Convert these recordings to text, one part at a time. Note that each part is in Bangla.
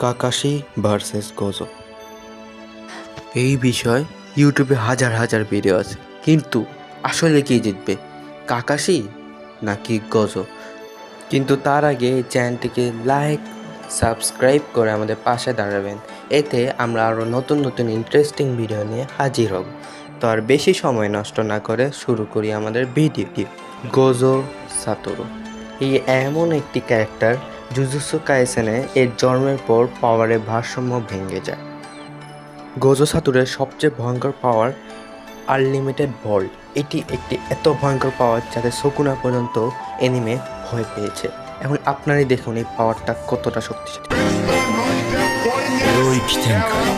Kakashi versus Gojo. এই বিষয় ইউটিউবে হাজার হাজার ভিডিও আছে, কিন্তু আসলে কি জিতবে, কাকাশি নাকি গোজো? কিন্তু তার আগে চ্যানেলটিকে লাইক সাবস্ক্রাইব করে আমাদের পাশে দাঁড়াবেন, এতে আমরা আরও নতুন নতুন ইন্টারেস্টিং ভিডিও নিয়ে হাজির হব। তো আর বেশি সময় নষ্ট না করে শুরু করি আমাদের ভিডিওটি। গোজো সাতোরু এই এমন একটি ক্যারেক্টার, জুজুৎসু কাইসেনে এর জন্মের পর পাওয়ারের ভারসাম্য ভেঙে যায়। গোজো সাতোরুর সবচেয়ে ভয়ঙ্কর পাওয়ার আনলিমিটেড ভল্ট। এটি একটি এত ভয়ঙ্কর পাওয়ার যাতে সুকুনা পর্যন্ত এনিমে ভয় পেয়েছে। এখন আপনারাই দেখুন এই পাওয়ারটা কতটা শক্তিশালী। 領域展開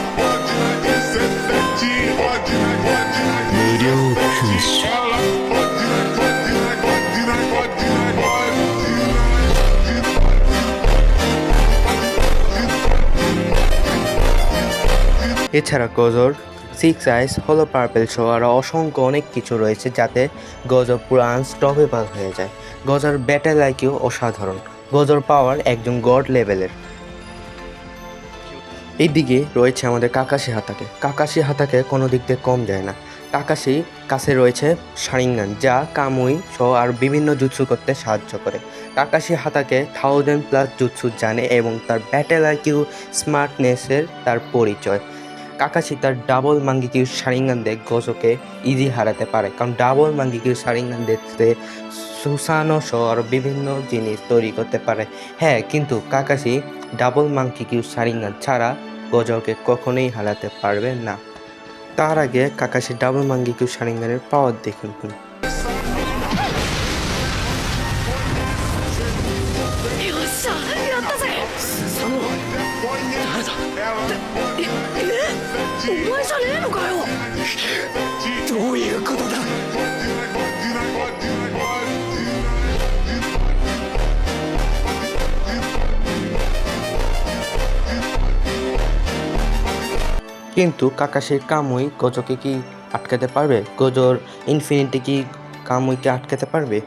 無料空襲 এছাড়া গোজোর 6 আইস, হলো পার্পেল শো আরও অসংখ্য অনেক কিছু রয়েছে যাতে গোজো পুরো আনস্টপেবল হয়ে যায়। গোজোর ব্যাটেল আইকিউ অসাধারণ, গোজোর পাওয়ার একজন গড লেভেলের। এইদিকে রয়েছে আমাদের কাকাশি হাতাকে। কাকাশি হাতাকে কোনো দিক দিয়ে কম যায় না। কাকাশি কাছে রয়েছে শারিঙ্গান, যা কামুই সহ আর বিভিন্ন জুৎসু করতে সাহায্য করে। কাকাশি হাতাকে 1000+ জুৎসু জানে এবং তার ব্যাটেল আইকিউ স্মার্টনেসের তার পরিচয়। কাকাশি তার ডাবল মাঙ্গিকিউ শারিঙ্গান দিয়ে গোজোকে ইজি হারাতে পারে, কারণ ডাবল মাঙ্গিকিউ শারিঙ্গান দেখতে সুসানো সহ আরও বিভিন্ন জিনিস তৈরি করতে পারে। হ্যাঁ, কিন্তু কাকাশি ডাবল মাঙ্গিকিউ শারিঙ্গান ছাড়া গোজোকে কখনোই হারাতে পারবে না। তার আগে কাকাশি ডাবল মাঙ্গিকিউ শারিঙ্গানের পাওয়ার দেখুন। よっしゃやったぜスサノ誰だお前じゃねえのかよどういうことだ কিন্তু কাকাশির কামুই গোজোকে কি আটকাতে পারবে? গোজোর ইনফিনিটি কি কামুইকে আটকাতে পারবে?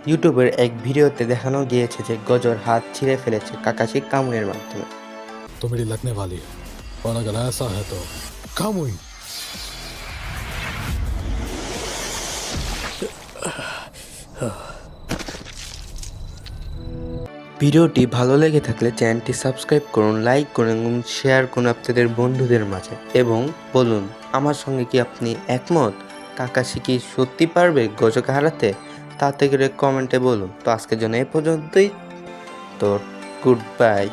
ইউটিউবের এক ভিডিওতে দেখানো গিয়েছে যে গোজোর হাত ছিঁড়ে ফেলেছে কাকাশি কামুইয়ের মাধ্যমে। तो मेरी लगने वाली है, और अगर ऐसा है तो कामुई ভিডিওটি ভালো লেগে থাকলে চ্যানেলটি সাবস্ক্রাইব করুন, লাইক করুন এবং শেয়ার করুন আপনাদের বন্ধুদের মাঝে, এবং বলুন আমার সঙ্গে কি আপনি একমত? কাকাশি কি সত্যি পারবে গোজোকে হারাতে? তা থেকে কমেন্টে বলুন। তো আজকের জন্য এই পর্যন্তই। তো গুড বাই।